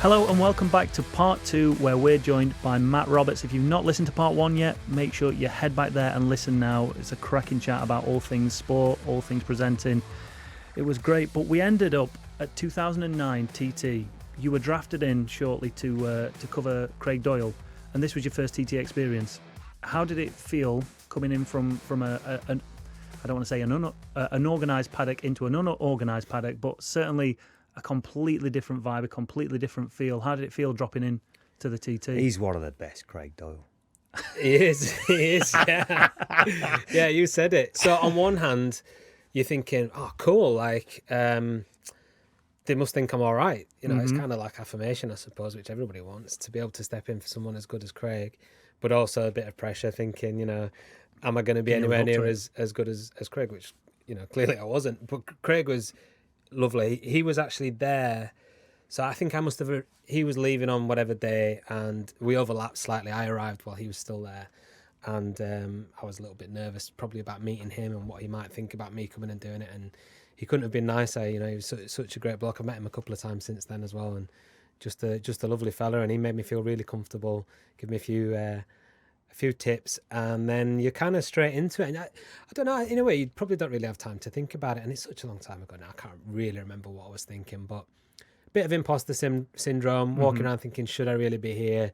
Hello and welcome back to part 2, where we're joined by Matt Roberts. If you've not listened to part 1 yet, make sure you head back there and listen now. It's a cracking chat about all things sport, all things presenting. It was great, but we ended up at 2009 TT. You were drafted in shortly to cover Craig Doyle, and this was your first TT experience. How did it feel coming in from I don't want to say an organised paddock into an unorganised paddock, but certainly a completely different vibe, a completely different feel? How did it feel dropping in to the TT? He's one of the best, Craig Doyle. He is, yeah. Yeah, you said it. So on one hand, you're thinking, oh, cool, like, they must think I'm all right. You know, It's kind of like affirmation, I suppose, which everybody wants, to be able to step in for someone as good as Craig, but also a bit of pressure, thinking, you know, am I going to be anywhere near as good as Craig, which, you know, clearly I wasn't. But Craig was lovely. He was actually there, so I think he was leaving on whatever day, and we overlapped slightly. I arrived while he was still there, and I was a little bit nervous probably about meeting him and what he might think about me coming and doing it, and he couldn't have been nicer. You know, he was such a great bloke. I've met him a couple of times since then as well, and just a lovely fella, and he made me feel really comfortable, give me a few tips, and then you're kind of straight into it. And I don't know, in a way, you probably don't really have time to think about it, and it's such a long time ago now, I can't really remember what I was thinking, but a bit of imposter syndrome, walking around thinking, should I really be here?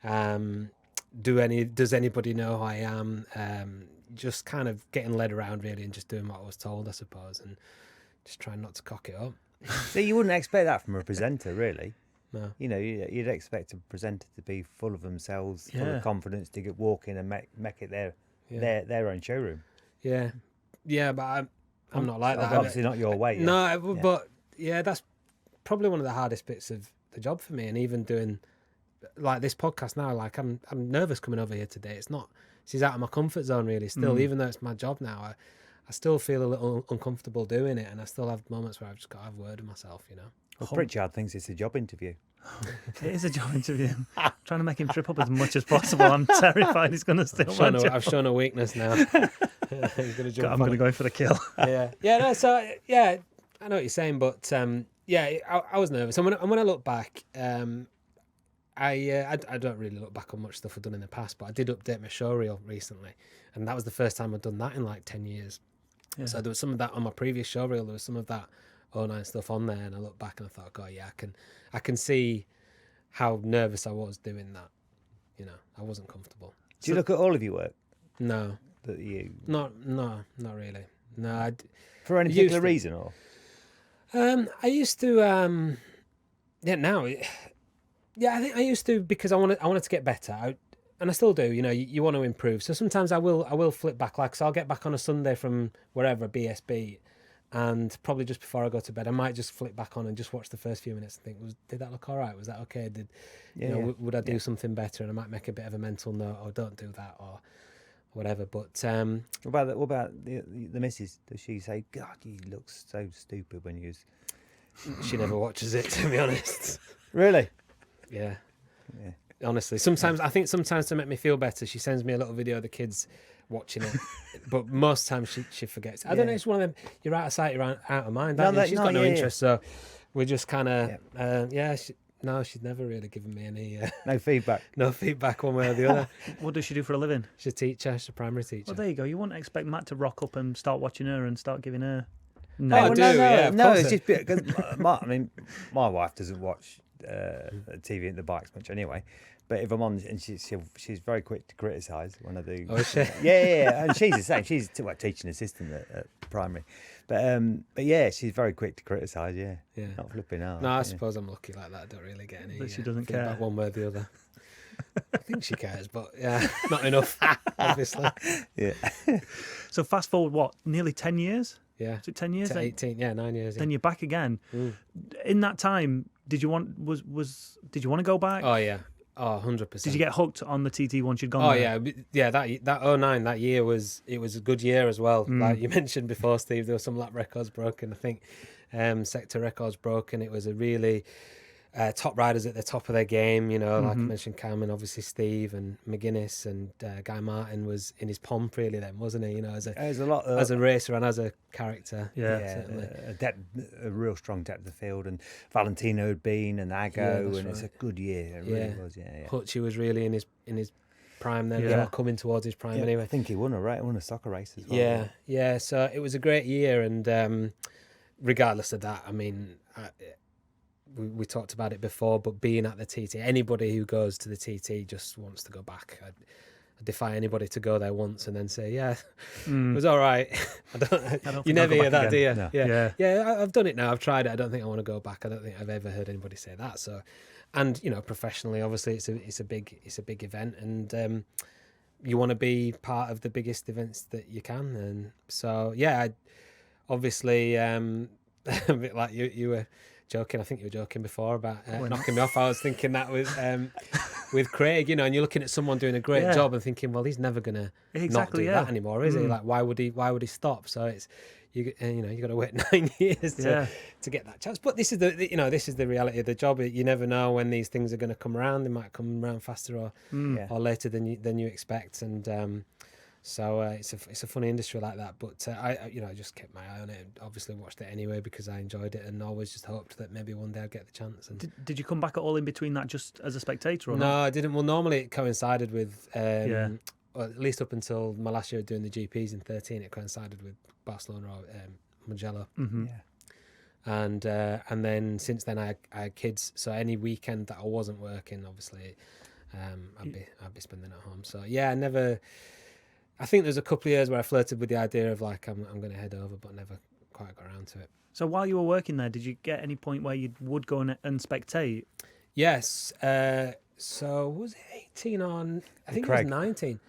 Does anybody know who I am? Just kind of getting led around, really, and just doing what I was told, I suppose, and just trying not to cock it up. So you wouldn't expect that from a presenter, really. No. You know, you'd expect a presenter to be full of themselves, full of confidence, to walk in and make it their own showroom. Yeah, but I'm not like that. Obviously not your way. No, but yeah, that's probably one of the hardest bits of the job for me. And even doing like this podcast now, like I'm nervous coming over here today. She's out of my comfort zone, really. Still, even though it's my job now, I still feel a little uncomfortable doing it, and I still have moments where I've just got to have a word with myself, you know. Well, Pritchard thinks it's a job interview. It is a job interview. I'm trying to make him trip up as much as possible. I'm terrified he's going to steal my job. I've shown a weakness now. I'm going to go for the kill. Yeah. So yeah, I know what you're saying, but I was nervous. And when I look back, I don't really look back on much stuff I've done in the past, but I did update my show reel recently, and that was the first time I'd done that in like 10 years. Yeah. So there was some of that on my previous show reel. There was some of that 09 stuff on there, and I look back and I thought, God, yeah, I can see how nervous I was doing that. You know, I wasn't comfortable. Do you look at all of your work? No. Not really. No. For any particular reason, or? I used to. I think I used to, because I wanted to get better. And I still do. You know, you want to improve. So sometimes I will flip back. Like, so I'll get back on a Sunday from wherever, BSB. And probably just before I go to bed, I might just flip back on and just watch the first few minutes and think, did that look all right? Was that okay? Would I do something better? And I might make a bit of a mental note, or don't do that, or whatever. But what about the missus? Does she say, God, you look so stupid when you? She never watches it, to be honest. Really? Yeah. Honestly, sometimes to make me feel better, she sends me a little video of the kids watching it, but most times she forgets. I don't know. It's one of them. You're out of sight, you're out of mind. She's got no interest, so we're just kind of she's never really given me any no feedback. No feedback one way or the other. What does she do for a living? She's a teacher. She's a primary teacher. Well, there you go. You wouldn't expect Matt to rock up and start watching her and start giving her. No, I do. Yeah, no. It's just because my wife doesn't watch TV and the bikes much anyway. But if I'm on, and she's very quick to criticise when I do. Oh, is she? Yeah, and she's the same. She's a teaching assistant at primary, but yeah, she's very quick to criticise. Yeah, not flipping out. No, I suppose I'm lucky like that. I don't really get any. But she doesn't care one way or the other. I think she cares, but yeah, not enough, obviously. Yeah. So fast forward, nearly 10 years? Yeah. Is it 10 years? 18, 9 years. Then you're back again. In that time, did you want to go back? Oh yeah. Oh, 100%. Did you get hooked on the TT once you'd gone there? Yeah. That 09, that year was a good year as well. Like you mentioned before, Steve, there were some lap records broken. I think sector records broken. It was a really top riders at the top of their game, you know, like I mentioned Cam and obviously Steve and McGuinness and Guy Martin was in his pomp really then, wasn't he? You know, as a racer and as a character. Yeah, a real strong depth of field, and Valentino had been, and Ago, and it's a good year. It really was. Hutchie was really in his prime then, or coming towards his prime anyway. I think he won a soccer race as well. Yeah. So it was a great year, and regardless of that, I mean. We talked about it before, but being at the TT, anybody who goes to the TT just wants to go back. I defy anybody to go there once and then say, "Yeah, it was all right." I don't you never hear that, do you? No. Yeah. I've done it now. I've tried it. I don't think I want to go back. I don't think I've ever heard anybody say that. So, and you know, professionally, obviously, it's a big event, and you want to be part of the biggest events that you can. And so, obviously, a bit like you were. Joking, I think you were joking before about knocking me off. I was thinking that was with Craig, you know, and you're looking at someone doing a great job and thinking, well, he's never gonna not do that anymore, is he? Like, why would he stop? So it's you got to wait 9 years to get that chance. But this is the reality of the job. You never know when these things are going to come around. They might come around faster or later than you expect, and so it's a funny industry like that. But I just kept my eye on it. And obviously watched it anyway because I enjoyed it, and always just hoped that maybe one day I'd get the chance. And did you come back at all in between that, just as a spectator? Or no, not? I didn't. Well, normally it coincided with or at least up until my last year doing the GPs in 2013, it coincided with Barcelona or Mugello. And then since then I had kids, so any weekend that I wasn't working, obviously, I'd be spending at home. So I think there's a couple of years where I flirted with the idea of like I'm going to head over, but never quite got around to it. So while you were working there, did you get any point where you would go and spectate? Yes. So was it 18 on? I think Craig. it was 19.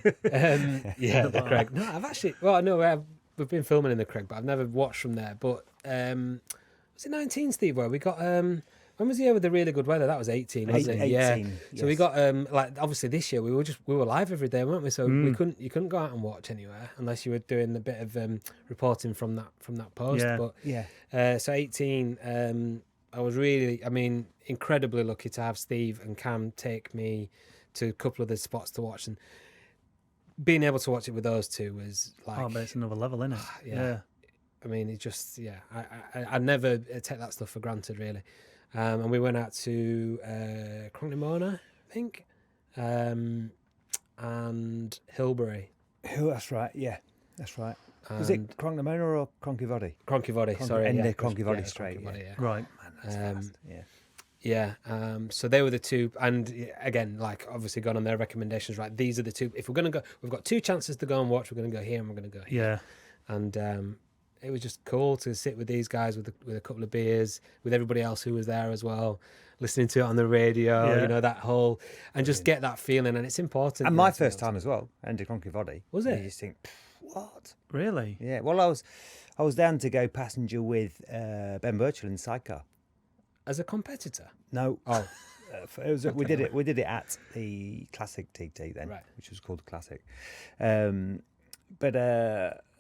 The Craig. No, I've actually. Well, no, we've been filming in the Craig, but I've never watched from there. But was it 19, Steve? Where we got when was the year with the really good weather? That was 18, wasn't it? 18, Yeah. yes. So we got like obviously this year we were live every day, weren't we? So you couldn't go out and watch anywhere unless you were doing a bit of reporting from that post. But so 18, I was really, incredibly lucky to have Steve and Cam take me to a couple of the spots to watch, and being able to watch it with those two was like, but it's another level, isn't it? Yeah. I mean, it just, I never take that stuff for granted, really. And we went out to Cronknymona, I think, and Hilbury. That's right, yeah, that's right. Was it Cronknymona or Cronkyvoddy? Cronkyvoddy, sorry. And the Cronkyvoddy straight, Right. Man, that's fast, so they were the two, and again, like obviously gone on their recommendations, right? These are the two. If we're going to go, we've got two chances to go and watch. We're going to go here and we're going to go here. Yeah. And it was just cool to sit with these guys with a couple of beers, with everybody else who was there as well, listening to it on the radio, that whole, and just get that feeling. And it's important. And my first time as well, and the Cronkyvoddy. Was it? You just think, what? Really? Yeah. Well, I was down to go passenger with Ben Birchall in sidecar. As a competitor? No. Oh. We did it at the Classic TT then, right, which was called Classic. But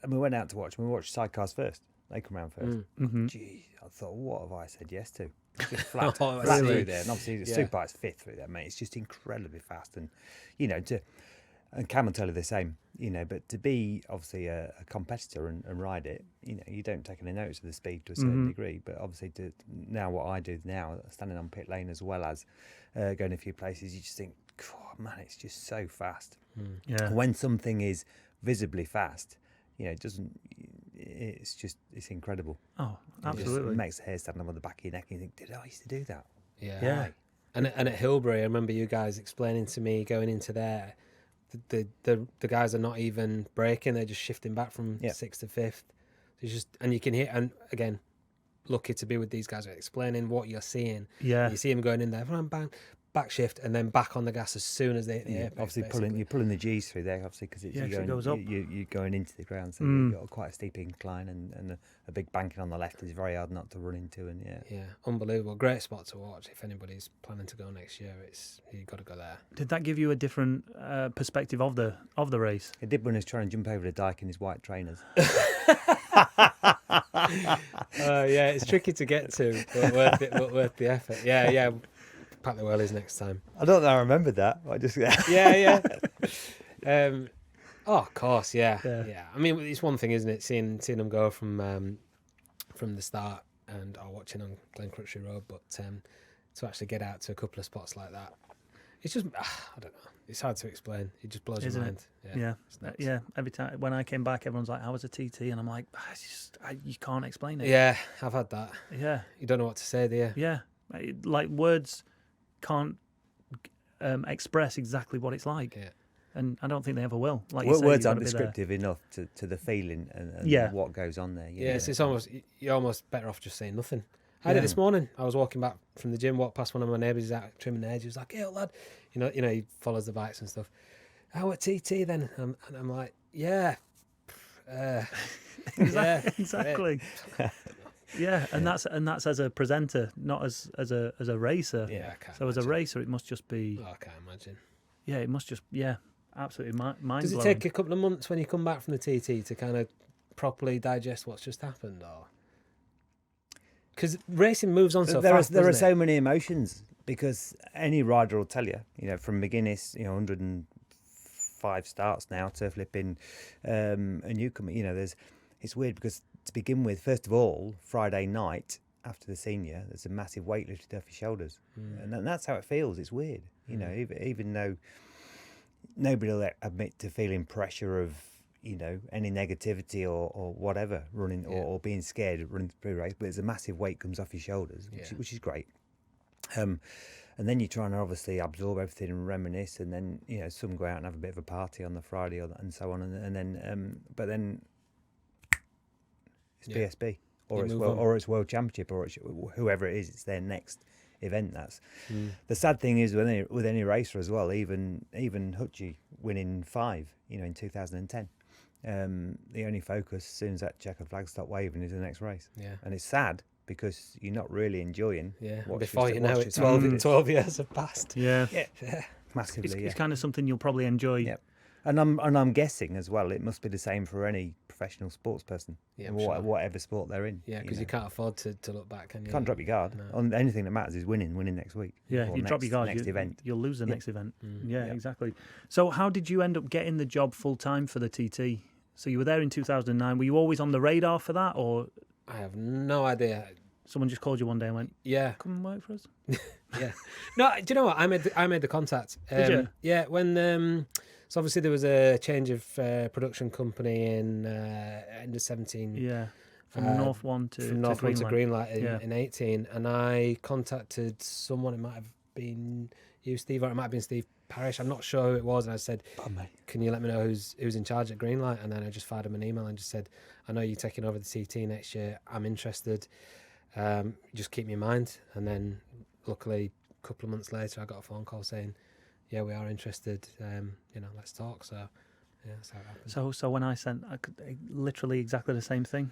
we went out to watch. We watched sidecars first. They come around first. Gee, I thought, what have I said yes to? Just flat through there, and obviously the Superbike's fifth through there, mate. It's just incredibly fast, and and Cam will tell you the same, but to be obviously a competitor and ride it, you don't take any notice of the speed to a certain degree, but obviously now what I do now, standing on pit lane as well as going a few places, you just think, oh, man, it's just so fast. Yeah. When something is visibly fast, it's incredible. Oh, absolutely. It makes the hair stand on the back of your neck and you think, did I used to do that? Yeah. Right. And at Hilbury, I remember you guys explaining to me going into there, the guys are not even braking; they're just shifting back from sixth to fifth. It's just, and you can hear. And again, lucky to be with these guys, explaining what you're seeing. Yeah, you see them going in there, bang, back shift, and then back on the gas as soon as they hit the apex. Obviously, you're pulling the G's through there, obviously, because it goes up. You're going into the ground, so you've got quite a steep incline, and a big banking on the left is very hard not to run into. And unbelievable, great spot to watch. If anybody's planning to go next year, you've got to go there. Did that give you a different perspective of the race? It did when he was trying to jump over the dike in his white trainers. Yeah, it's tricky to get to, but worth the effort. Yeah. Pat the Wellies next time. I don't know. I remembered that. I just Yeah. Of course, yeah. I mean, it's one thing, isn't it, seeing them go from the start and watching on Glen Crutchley Road, but to actually get out to a couple of spots like that, it's just I don't know. It's hard to explain. It just blows your mind. Yeah. Every time when I came back, everyone's like, "How was a TT?" And I'm like, you can't explain it. Yeah, I've had that. Yeah, you don't know what to say, do you? Yeah, like words can't express exactly what it's like. Yeah. And I don't think they ever will. Like words aren't descriptive enough to the feeling and what goes on there. Yes, it's almost you're almost better off just saying nothing. I did this morning. I was walking back from the gym, walked past one of my neighbours. He's out trimming the hedge. He was like, "Hey, lad," you know, he follows the bikes and stuff. "How at TT then?" And I'm like, "Yeah, exactly." Yeah, and that's as a presenter, not as a racer. Yeah, I can't. So as a racer, it must just be. Oh, I can't imagine. Yeah, it must just absolutely mind-blowing. Does it take a couple of months when you come back from the TT to kind of properly digest what's just happened, or? Because racing moves on so fast. There are so many emotions, because any rider will tell you, from McGuinness, 105 starts now, turf flipping, a newcomer. It's weird because to begin with, first of all, Friday night after the senior, there's a massive weight lifted off your shoulders, and that's how it feels. It's weird, even though nobody will admit to feeling pressure of any negativity or whatever running or being scared running through race, but there's a massive weight comes off your shoulders, which is great. And then you're trying to obviously absorb everything and reminisce, and then some go out and have a bit of a party on the Friday and so on, and then but then it's PSB or it's World Championship or it's whoever it is, it's their next event. That's the sad thing is with any racer as well, even Hutchie winning 5 in 2010. The only focus as soon as that checker flag stopped waving is the next race. And it's sad because you're not really enjoying. Before you know it, 12 years have passed. Massively. It's kind of something you'll probably enjoy. And I'm guessing as well, it must be the same for any professional sports person, whatever sport they're in. Yeah, because you can't afford to look back, can you? Can't drop your guard. No. On anything that matters is winning next week. Yeah, you drop your guard, next event. You'll lose the next event. Yeah, exactly. So how did you end up getting the job full time for the TT? So you were there in 2009. Were you always on the radar for that, or? I have no idea. Someone just called you one day and went, "Yeah, come and work for us." Yeah. No, do you know what? I made the contact. Did you? Yeah, when so obviously there was a change of production company in end of 17. Yeah. From North One to Greenlight in 18, and I contacted someone. It might have been you, Steve, or it might have been Steve Parrish. I'm not sure who it was, and I said, "Can you let me know who's in charge at Greenlight?" And then I just fired him an email and just said, "I know you're taking over the TT next year. I'm interested. Just keep me in mind." And then, luckily, a couple of months later, I got a phone call saying, "Yeah, we are interested. Let's talk." So, yeah, that's how it happened. So when I sent, literally exactly the same thing.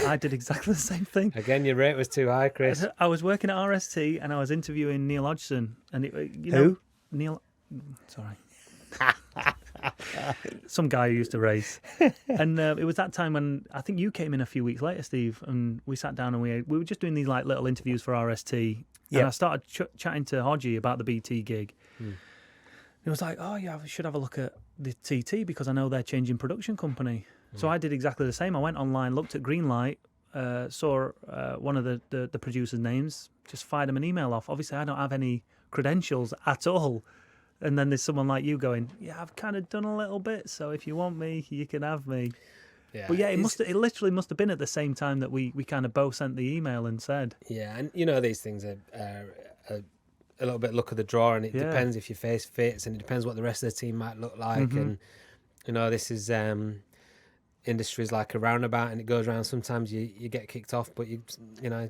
I did exactly the same thing. Again, your rate was too high, Chris. I was working at RST and I was interviewing Neil Hodgson. And who? Neil. Sorry. Some guy who used to race. And it was that time when I think you came in a few weeks later, Steve, and we sat down and we were just doing these like little interviews for RST. And I started chatting to Hodgie about the BT gig. He was like, "Oh yeah, I should have a look at the TT because I know they're changing production company." So I did exactly the same. I went online, looked at Greenlight, saw one of the producers' names, just fired him an email off. Obviously, I don't have any credentials at all. And then there's someone like you going, "Yeah, I've kind of done a little bit, so if you want me, you can have me." Yeah, but yeah, it literally must have been at the same time that we kind of both sent the email and said. Yeah, and these things are a little bit luck of the draw, and it depends if your face fits, and it depends what the rest of the team might look like. And this is industry's like a roundabout, and it goes around. Sometimes you get kicked off, but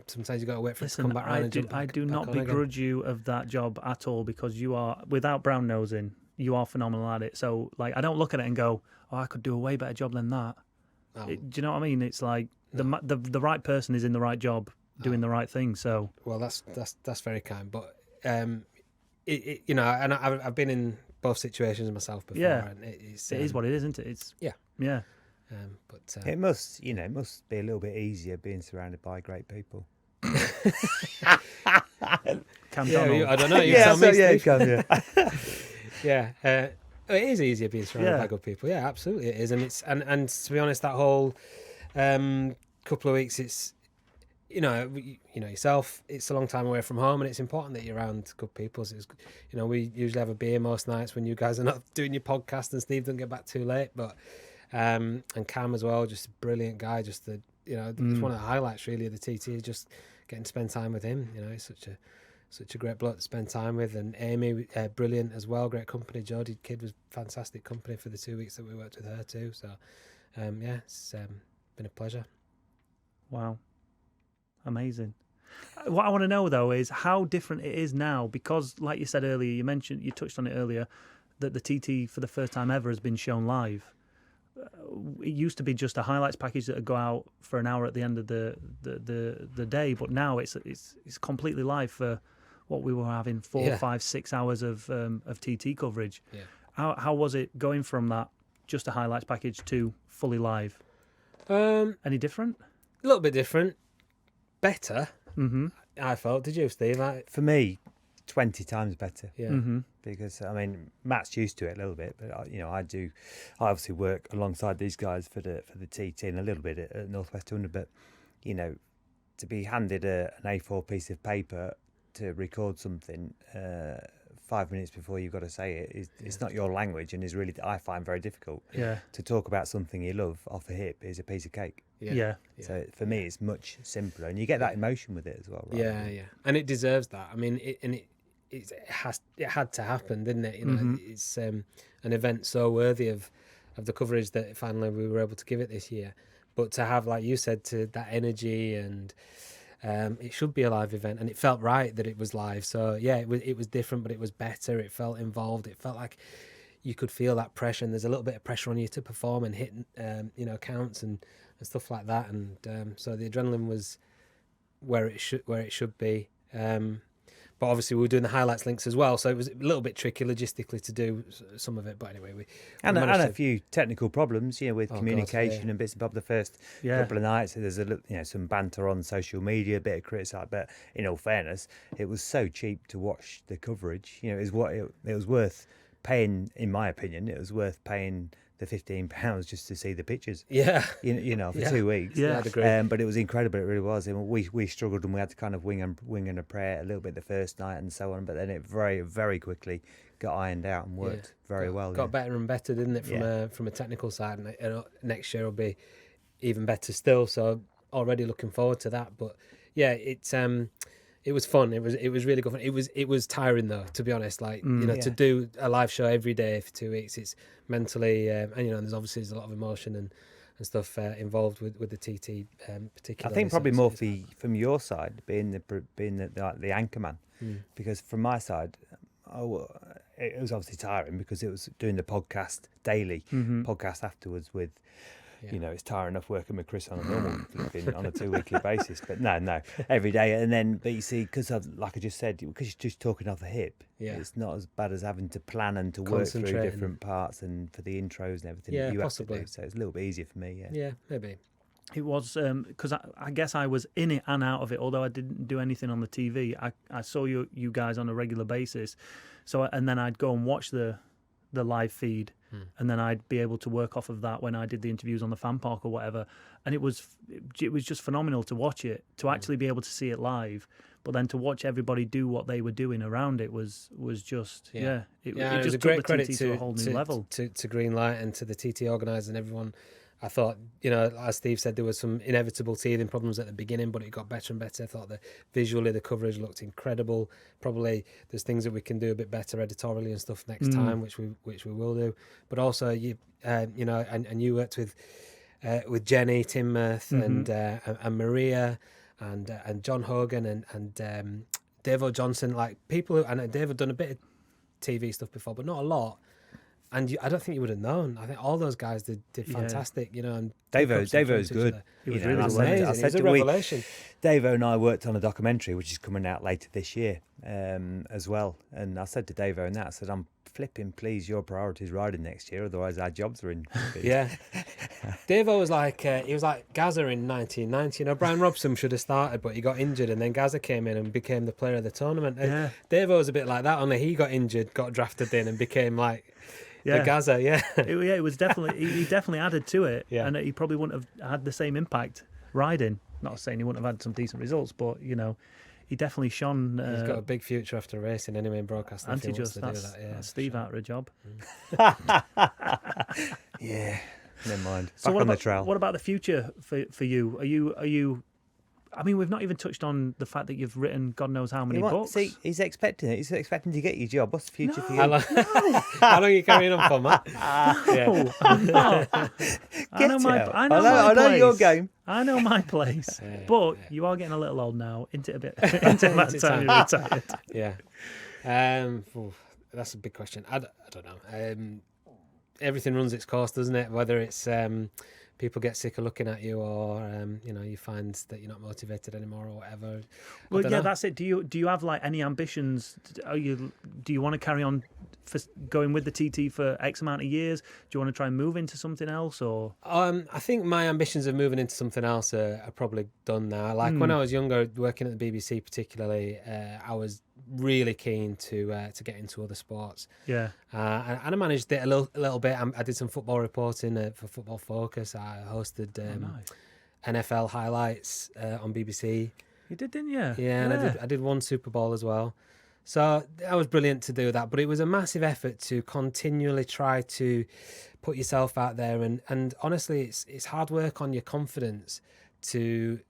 sometimes you got to wait for it to come back around. I do not begrudge you of that job at all, because you are, without brown nosing, you are phenomenal at it. So like, I don't look at it and go, "Oh, I could do a way better job than that." Do you know what I mean? It's like the right person is in the right job, doing the right thing. So well, that's very kind, but and I've been in both situations myself before. Yeah, and it is what it is, isn't it? It's yeah. It must be a little bit easier being surrounded by great people. Cam Yeah, Donald. I don't know. You tell me, Steve. Yeah. It is easier being surrounded by good people. Yeah, absolutely it is. And it's and to be honest, that whole couple of weeks, it's yourself. It's a long time away from home, and it's important that you're around good people. So it's, we usually have a beer most nights when you guys are not doing your podcast, and Steve doesn't get back too late. But and Cam as well, just a brilliant guy. Just it's one of the highlights really of the TT is just getting to spend time with him. He's such a great bloke to spend time with, and Amy, brilliant as well, great company. Jodie Kidd was fantastic company for the 2 weeks that we worked with her too. So, it's been a pleasure. Wow, amazing. What I want to know though is how different it is now, because like you said earlier, you touched on it earlier, that the TT for the first time ever has been shown live. It used to be just a highlights package that would go out for an hour at the end of the day, but now it's completely live for what we were having 4, 5, 6 hours of TT coverage. Yeah. How was it going from that just a highlights package to fully live? Any different? A little bit different, better. Mm-hmm. I felt. Did you, Steve? For me, 20 times better. Yeah. Mm-hmm. Because Matt's used to it a little bit, but I obviously work alongside these guys for the TT and a little bit at Northwest 200. But to be handed an A4 piece of paper to record something 5 minutes before you've got to say it it's not your language, and is really, I find, very difficult. Yeah. To talk about something you love off a hip is a piece of cake. Yeah. So for me, it's much simpler, and you get that emotion with it as well. Right? Yeah, and it deserves that. It had to happen, didn't it? It's an event so worthy of the coverage that finally we were able to give it this year. But to have, like you said, to that energy, and it should be a live event, and it felt right that it was live. So yeah, it was different, but it was better. It felt involved. It felt like you could feel that pressure, and there's a little bit of pressure on you to perform and hit counts and stuff like that. And so the adrenaline was where it should be. But obviously we were doing the highlights links as well, so it was a little bit tricky logistically to do some of it. But anyway, we managed a few technical problems, with communication and bits and bobs. The first couple of nights, there's some banter on social media, a bit of criticism. But in all fairness, it was so cheap to watch the coverage. It was worth paying, in my opinion. It was worth paying the £15 just to see the pictures. Yeah. For 2 weeks. Yeah, I'd agree. But it was incredible. It really was. We struggled, and we had to kind of wing and a prayer a little bit the first night and so on. But then it very, very quickly got ironed out and worked very well. Got better and better, didn't it? From a technical side, and next year will be even better still. So already looking forward to that. But yeah, it was fun. It was really good fun. It was tiring though, to be honest. To do a live show every day for 2 weeks, it's mentally and there's a lot of emotion and stuff involved with the TT particularly. I think probably more from your side, being the anchor man, because from my side, it was obviously tiring because it was doing the podcast daily, podcast afterwards with. It's tiring enough working with Chris on a normal on a 2 weekly basis, but no, every day. And then, but you see, because like I just said, because you're just talking off the hip, it's not as bad as having to plan and to work through different parts and for the intros and everything that you possibly have to do. So it's a little bit easier for me. Yeah, maybe. It was because I guess I was in it and out of it, although I didn't do anything on the TV. I saw you guys on a regular basis, and then I'd go and watch the live feed, and then I'd be able to work off of that when I did the interviews on the fan park or whatever. And it was just phenomenal to watch it, to actually be able to see it live, but then to watch everybody do what they were doing around it was just it just a great took the credit TT to a whole new level. To Greenlight and to the TT organisers and everyone. I thought, as Steve said, there was some inevitable teething problems at the beginning, but it got better and better. I thought that visually the coverage looked incredible. Probably there's things that we can do a bit better editorially and stuff next time, which we will do. But also and you worked with Jenny Tinmouth and Maria and John Hogan and Dave O'Johnson, like people and Dave had done a bit of TV stuff before, but not a lot. And I don't think you would have known. I think all those guys did fantastic, and Davo's good. He was You know, really amazing. I He said was a to revelation. Davo and I worked on a documentary which is coming out later this year as well. And I said to Davo and that, I said, I'm flipping pleased your priority's riding next year, otherwise our jobs are in. Yeah. Davo was like, he was like Gaza in 1990. You know, Brian Robson should have started, but he got injured, and then Gaza came in and became the player of the tournament. Yeah. Davo was a bit like that, only he got injured, got drafted in, and became like the Gaza. Yeah. It was definitely, he definitely added to it, Yeah. and he probably wouldn't have had the same impact riding. Not saying he wouldn't have had some decent results, but, you know, he definitely shone. He's got a big future after racing anyway in broadcasting. Anti-just, that's Steve out of a job. Yeah, never mind. So Back on the trail. what about the future for you? Are you? I mean, we've not even touched on the fact that you've written God knows how many books. See, he's expecting it. He's expecting to get your job. What's the future for you? How long are you carrying on for, Matt? No, I'm not. I know my I know your game. I know my place. Yeah, but you are getting a little old now. Into that time you're retired. Yeah. That's a big question. I don't know. Everything runs its course, doesn't it? Whether it's people get sick of looking at you, or you know, you find that you're not motivated anymore, or whatever. Well, yeah, that's it. Do you have like any ambitions? Do you want to carry on for going with the TT for X amount of years? Do you want to try and move into something else, or? I think my ambitions of moving into something else are probably done now. Like when I was younger, working at the BBC particularly, I was really keen to get into other sports. Yeah. And I managed it a little bit. I did some football reporting for Football Focus. I hosted NFL highlights on BBC. You did, didn't you? Yeah, and I did one Super Bowl as well. So that was brilliant to do that. But it was a massive effort to continually try to put yourself out there. And honestly, it's hard work on your confidence to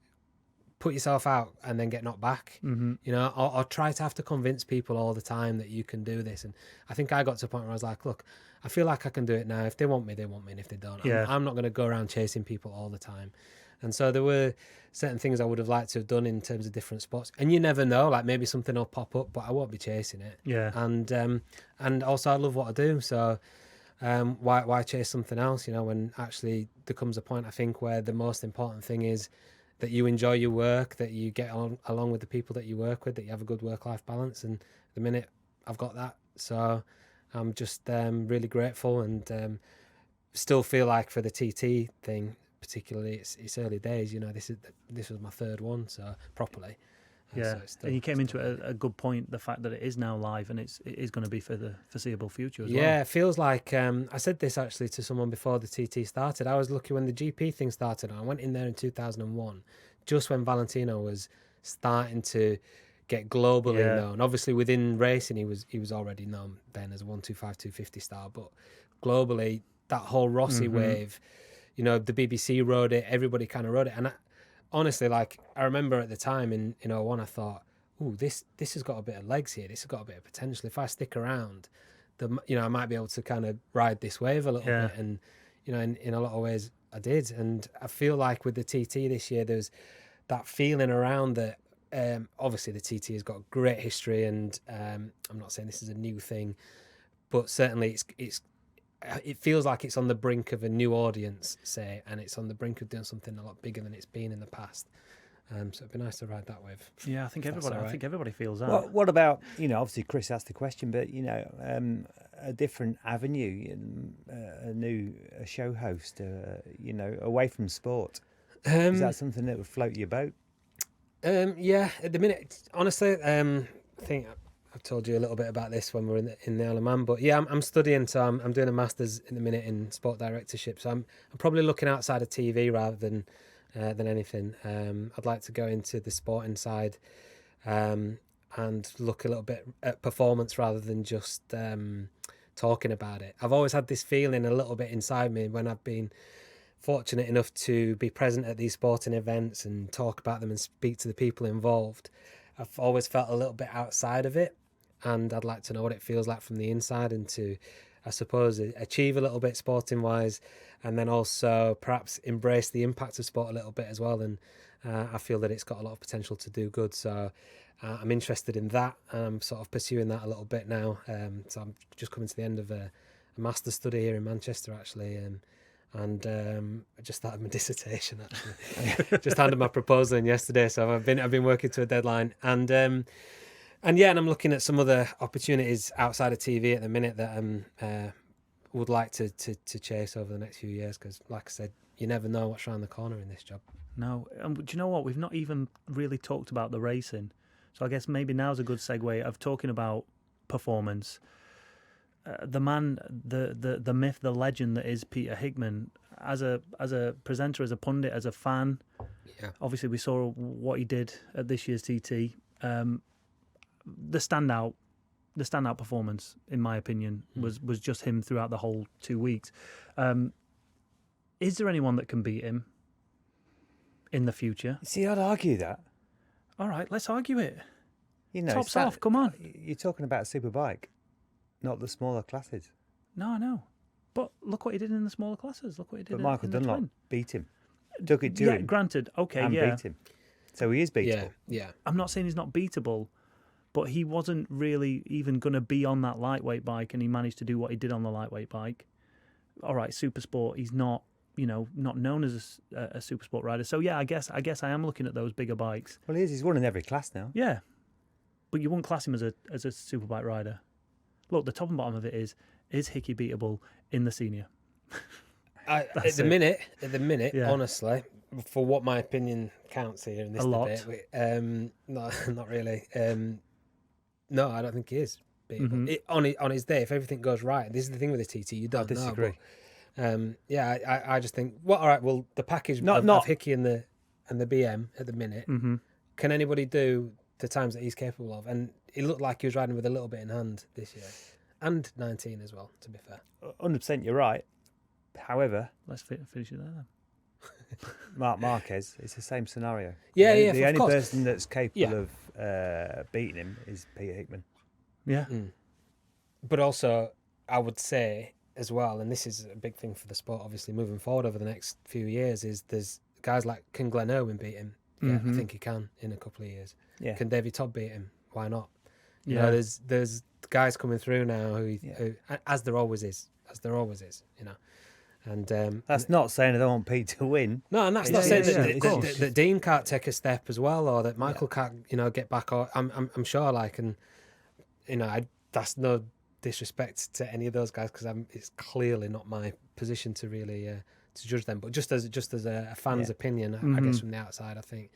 put yourself out and then get knocked back, you know, or try to have to convince people all the time that you can do this. And I think I got to a point where I was like, look, I feel like I can do it now. If they want me, they want me. And if they don't, I'm not going to go around chasing people all the time. And so there were certain things I would have liked to have done in terms of different spots. And you never know, like maybe something will pop up, but I won't be chasing it. Yeah. And also I love what I do. So why chase something else, you know, when actually there comes a point, I think, where the most important thing is that you enjoy your work, that you get on along with the people that you work with, that you have a good work-life balance. And at the minute, I've got that. So I'm just really grateful, and still feel like for the TT thing, particularly, it's early days. You know, this was my third one, so properly. Yeah, so and you came into it at a good point, the fact that it is now live and it is going to be for the foreseeable future as well. Yeah, it feels like, I said this actually to someone before the TT started. I was lucky when the GP thing started. I went in there in 2001, just when Valentino was starting to get globally known. Obviously within racing, he was already known then as a 125, 250 star, but globally, that whole Rossi wave, you know, the BBC rode it, everybody kind of rode it. And honestly, like, I remember at the time in 01, I thought, ooh, this has got a bit of legs here. This has got a bit of potential. If I stick around, I might be able to kind of ride this wave a little bit. And, you know, in a lot of ways, I did. And I feel like with the TT this year, there's that feeling around that. Obviously, the TT has got great history, and I'm not saying this is a new thing, but certainly it feels like it's on the brink of a new audience, say, and it's on the brink of doing something a lot bigger than it's been in the past. So it'd be nice to ride that wave. Yeah, I think everybody feels that. Well, what about, you know, obviously Chris asked the question, but, you know, a different avenue, a show host, you know, away from sport. Is that something that would float your boat? Yeah, at the minute, honestly, I think I've told you a little bit about this when we were in the Isle of Man, but yeah, I'm studying, so I'm doing a master's in the minute in sport directorship. So I'm probably looking outside of TV rather than anything. I'd like to go into the sporting side and look a little bit at performance rather than just talking about it. I've always had this feeling a little bit inside me when I've been fortunate enough to be present at these sporting events and talk about them and speak to the people involved. I've always felt a little bit outside of it, and I'd like to know what it feels like from the inside, and to, I suppose, achieve a little bit sporting wise, and then also perhaps embrace the impact of sport a little bit as well. And I feel that it's got a lot of potential to do good, so I'm interested in that. I'm sort of pursuing that a little bit now. So I'm just coming to the end of a master's study here in Manchester, actually, And I just started my dissertation actually. Just handed my proposal in yesterday, so I've been working to a deadline, and I'm looking at some other opportunities outside of TV at the minute that I would like to chase over the next few years, because, like I said, you never know what's around the corner in this job. No, do you know what? We've not even really talked about the racing, so I guess maybe now's a good segue of talking about performance. The man, the myth, the legend that is Peter Hickman, as a presenter, as a pundit, as a fan. Yeah. Obviously, we saw what he did at this year's TT. The standout performance, in my opinion, was just him throughout the whole 2 weeks. Is there anyone that can beat him in the future? See, I'd argue that. All right, let's argue it. You know, Tops off, come on. You're talking about a superbike, not the smaller classes. No, I know. But look what he did in the smaller classes. Look what he did. But Michael in the Dunlop twin. beat him. Took it to him. Granted. Okay, and yeah. beat him. So he is beatable. Yeah. I'm not saying he's not beatable, but he wasn't really even going to be on that lightweight bike, and he managed to do what he did on the lightweight bike. All right, super sport. He's not, not known as a super sport rider. So yeah, I guess I am looking at those bigger bikes. Well, he's won in every class now. Yeah, but you wouldn't class him as a superbike rider. Look, the top and bottom of it is Hicky beatable in the senior? At the minute, Yeah. honestly, for what my opinion counts here in this A lot. debate, not really. No, I don't think he is beatable. Mhm. On his day, if everything goes right, this is the thing with the TT, you don't I disagree. know. But, I just think, all right, well, the package Not- of Hicky and the BM at the minute, can anybody do the times that he's capable of? And he looked like he was riding with a little bit in hand this year, and 19 as well, to be fair. 100% you're right. However, Let's finish it there then. Mark Marquez, it's the same scenario. Yeah, The of only course. person that's capable of beating him is Peter Hickman. Yeah. But also, I would say as well, and this is a big thing for the sport, obviously, moving forward over the next few years, is there's guys like, can Glenn Irwin beat him? Yeah, I think he can in a couple of years. Yeah. Can Davey Todd beat him? Why not? You Yeah. know, there's guys coming through now who, as there always is, And That's not saying I don't want Pete to win. no, and that's Yeah, not saying yeah, that, yeah, of that, course. that Dean can't take a step as well, or that Michael can't, get back. Or I'm sure, that's no disrespect to any of those guys, because it's clearly not my position to really to judge them. But just as a fan's opinion, I guess from the outside, I think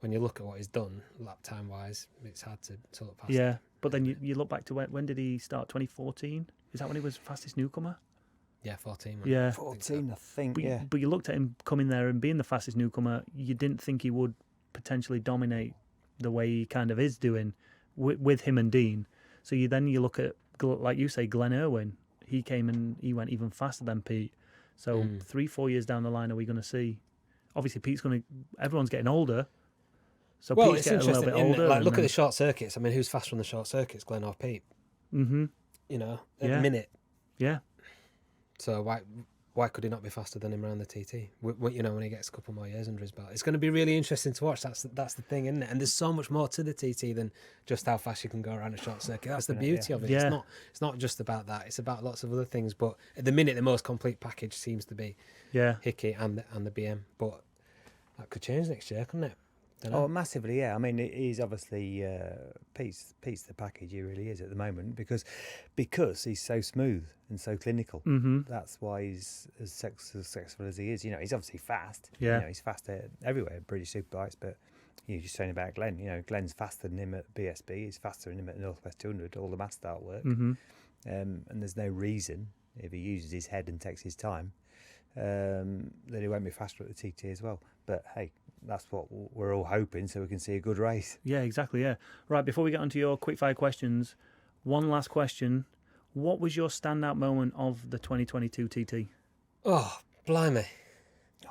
when you look at what he's done lap time wise, it's hard to look past. Yeah, but then you look back to when did he start? 2014? Is that when he was fastest newcomer? Yeah, 14. Yeah. 14, I think, But, but you looked at him coming there and being the fastest newcomer, you didn't think he would potentially dominate the way he kind of is doing with him and Dean. So you look at, like you say, Glenn Irwin. He came and he went even faster than Pete. So 3-4 years down the line, are we going to see? Obviously, everyone's getting older. So Well, Pete's it's getting a little interesting. bit older. Look at the short circuits. I mean, who's faster on the short circuits, Glenn or Pete? Mm-hmm. At the minute. Yeah. So why could he not be faster than him around the TT? When he gets a couple more years under his belt, it's going to be really interesting to watch. That's the thing, isn't it? And there's so much more to the TT than just how fast you can go around a short circuit. That's the beauty of it. Yeah. It's not just about that. It's about lots of other things. But at the minute, the most complete package seems to be Hicky and the BM. But that could change next year, couldn't it? Oh, massively, yeah. I mean, he's obviously Pete's the package he really is at the moment because he's so smooth and so clinical. Mm-hmm. That's why he's as successful as he is. He's obviously fast. Yeah. He's fast everywhere, British Superbikes. But you're just saying about Glenn. Glenn's faster than him at BSB. He's faster than him at Northwest 200. All the mass start work. Mm-hmm. And there's no reason if he uses his head and takes his time that he won't be faster at the TT as well. But hey, that's what we're all hoping, so we can see a good race. Yeah, exactly, yeah. Right, before we get onto your quickfire questions, one last question. What was your standout moment of the 2022 TT? Oh, blimey.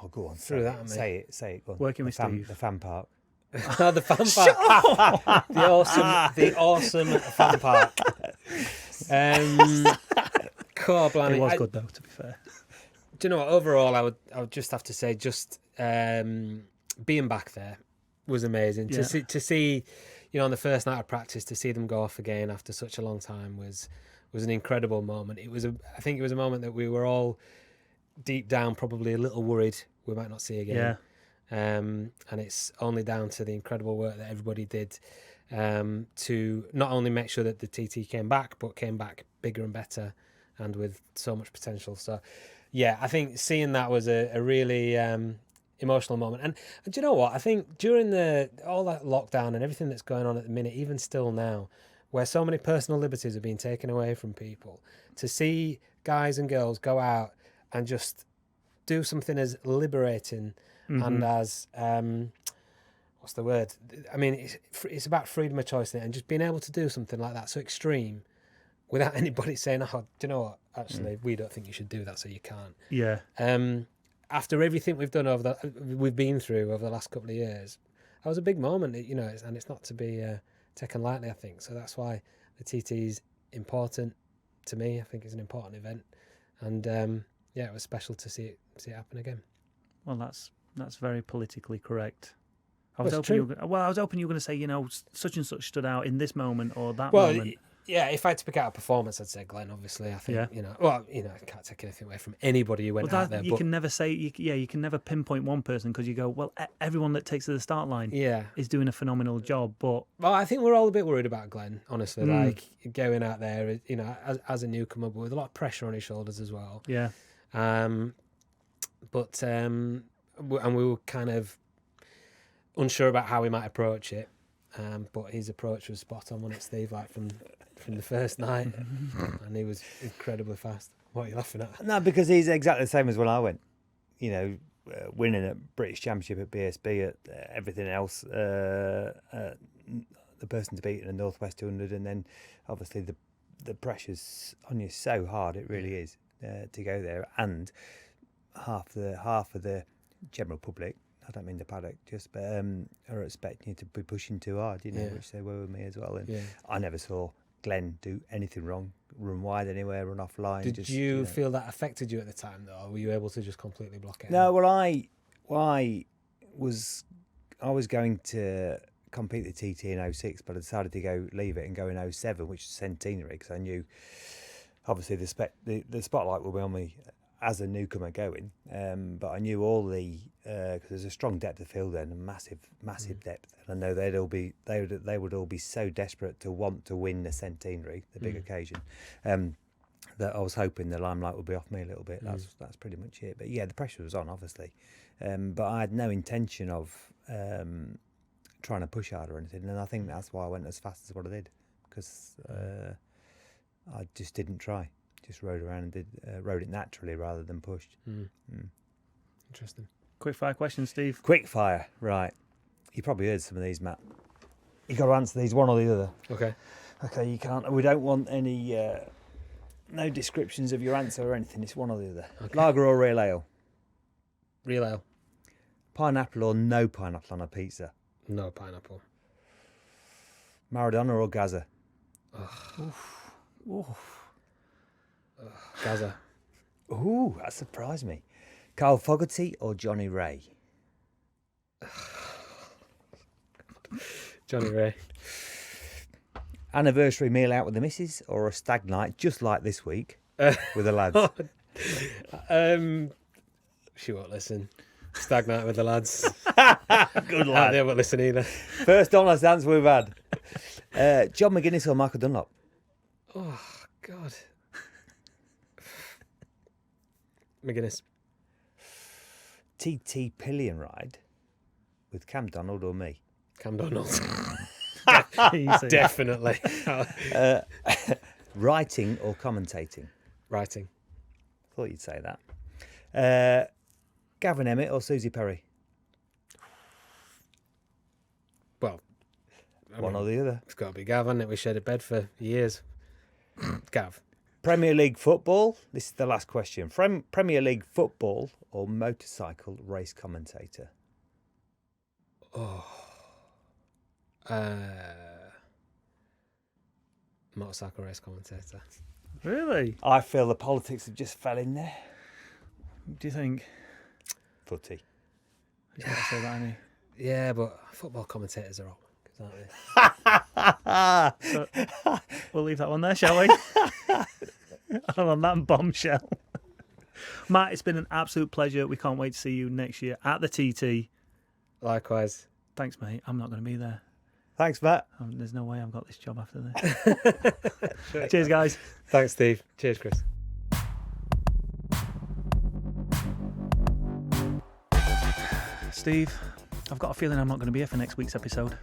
Oh, go on. Threw that at me. Say it. Go on. Working with Steve. The fan park. The fan park. the awesome fan park. Cool, blimey. It was good, though, to be fair. Do you know what? Overall, I would just have to say, being back there was amazing. Yeah. To see, on the first night of practice, to see them go off again after such a long time was an incredible moment. I think it was a moment that we were all deep down probably a little worried we might not see again. Yeah. And it's only down to the incredible work that everybody did to not only make sure that the TT came back, but came back bigger and better and with so much potential. So, yeah, I think seeing that was a really emotional moment. And do you know what? I think during all that lockdown and everything that's going on at the minute, even still now, where so many personal liberties are being taken away from people, to see guys and girls go out and just do something as liberating and as what's the word? I mean, it's about freedom of choice, isn't it? And just being able to do something like that so extreme without anybody saying, "Oh, do you know what? Actually, we don't think you should do that, so you can't." Yeah. After everything we've been through over the last couple of years, that was a big moment, and it's not to be taken lightly, I think. So that's why the TT is important to me. I think it's an important event, and it was special to see it happen again. Well, that's very politically correct. I was Well, it's hoping true. I was hoping you were going to say, such and such stood out in this moment or that moment. Yeah, if I had to pick out a performance, I'd say Glenn, obviously. I think, I can't take anything away from anybody who went out there. You can never say, you can never pinpoint one person because you go, well, everyone that takes to the start line is doing a phenomenal job. But well, I think we're all a bit worried about Glenn, honestly. Like going out there, as a newcomer, but with a lot of pressure on his shoulders as well. Yeah. And we were kind of unsure about how we might approach it. But his approach was spot on, wasn't it, Steve? Like from the first night, and he was incredibly fast. What are you laughing at? No, because he's exactly the same as when I went. Winning at British Championship at BSB, at everything else, the person to beat in the Northwest 200, and then obviously the pressure's on you so hard. It really is to go there, and half of the general public. I don't mean the paddock, but are expecting you to be pushing too hard, which they were with me as well. And I never saw Glenn do anything wrong, run wide anywhere, run off line. Did you feel that affected you at the time, though? Or were you able to just completely block it? No, well, I was going to compete the TT in 06, but I decided to leave it and go in 07, which is centenary, because I knew obviously the spotlight will be on me as a newcomer going, but I knew all because there's a strong depth of field then, and massive depth, and I know they would all be so desperate to want to win the centenary, the big occasion, that I was hoping the limelight would be off me a little bit. That's pretty much it. But yeah, the pressure was on, obviously, but I had no intention of trying to push hard or anything, and I think that's why I went as fast as what I did, because I just didn't try. Just rode around and rode it naturally rather than pushed. Interesting. Quick fire question, Steve. Quick fire, right. You probably heard some of these, Matt. You got to answer these one or the other. Okay, you can't. We don't want any no descriptions of your answer or anything. It's one or the other. Okay. Lager or real ale? Real ale. Pineapple or no pineapple on a pizza? No pineapple. Maradona or Gaza? Gaza. Ooh, that surprised me. Carl Fogarty or Johnny Ray? Johnny Ray. Anniversary meal out with the missus or a stag night just like this week with the lads? She won't listen. Stag night with the lads. Good lad. They won't listen either. First honest dance we've had. John McGuinness or Michael Dunlop? Oh, God. McGuinness. TT pillion ride with Cam Donald or me? Cam Donald. Easy. Definitely. Writing or commentating? Writing. Thought you'd say that. Gavin Emmett or Susie Perry? Well, one or the other. It's got to be Gavin. We shared a bed for years. Gav. Premier League football. This is the last question. Premier League football or motorcycle race commentator? Motorcycle race commentator. Really? I feel the politics have just fell in there. Do you think? Footy. I just say that, Annie. Yeah, but football commentators are aren't they? So, we'll leave that one there, shall we? And on that bombshell. Matt, it's been an absolute pleasure. We can't wait to see you next year at the TT. Likewise. Thanks, mate. I'm not going to be there. Thanks, Matt. There's no way I've got this job after this. Cheers, guys. Thanks, Steve. Cheers, Chris. Steve, I've got a feeling I'm not going to be here for next week's episode.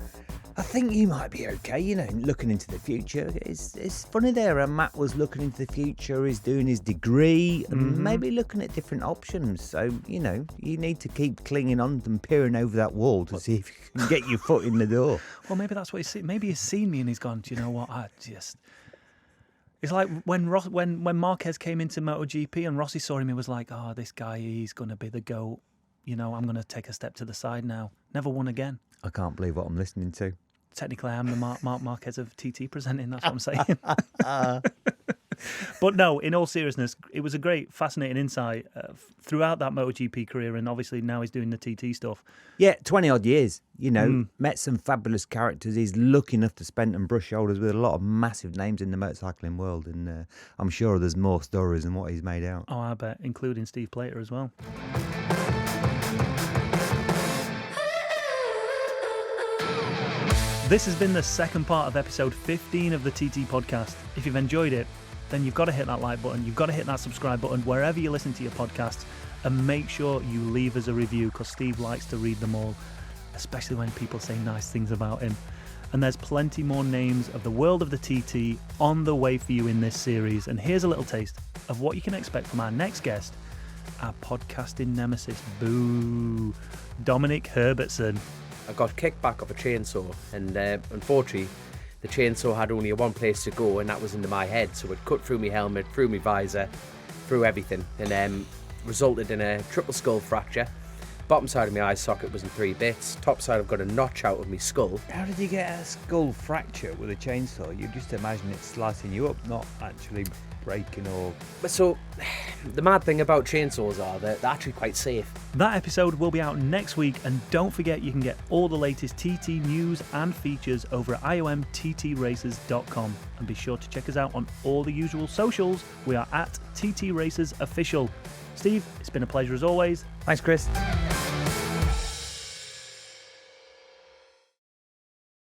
I think you might be okay, you know, looking into the future. It's funny there, Matt was looking into the future, he's doing his degree, and maybe looking at different options. So, you know, you need to keep clinging on and peering over that wall to see if you can get your foot in the door. Well, maybe that's what he's seen. Maybe he's seen me and he's gone, do you know what, It's like when Marquez came into MotoGP and Rossi saw him, he was like, oh, this guy, he's going to be the GOAT. You know, I'm going to take a step to the side now. Never won again. I can't believe what I'm listening to. Technically, I am the Mark Marquez of TT presenting. That's what I'm saying. But no, in all seriousness, it was a great, fascinating insight throughout that MotoGP career, and obviously now he's doing the TT stuff. Yeah, 20-odd years, you know, met some fabulous characters. He's lucky enough to spend and brush shoulders with a lot of massive names in the motorcycling world, and I'm sure there's more stories than what he's made out. Oh, I bet, including Steve Plater as well. This has been the second part of episode 15 of the TT podcast. If you've enjoyed it, then you've got to hit that like button, you've got to hit that subscribe button wherever you listen to your podcasts, and make sure you leave us a review, because Steve likes to read them all, especially when people say nice things about him. And there's plenty more names of the world of the TT on the way for you in this series. And here's a little taste of what you can expect from our next guest, our podcasting nemesis, boo, Dominic Herbertson. I got kicked back off a chainsaw, and unfortunately the chainsaw had only one place to go, and that was into my head. So it cut through my helmet, through my visor, through everything, and resulted in a triple skull fracture. Bottom side of my eye socket was in 3 bits. Top side I've got a notch out of my skull. How did you get a skull fracture with a chainsaw? You just imagine it slicing you up, not actually breaking or... But so, the mad thing about chainsaws are that they're actually quite safe. That episode will be out next week, and don't forget you can get all the latest TT news and features over at iomttraces.com, and be sure to check us out on all the usual socials. We are at TT Racers Official. Steve, it's been a pleasure as always. Thanks, Chris.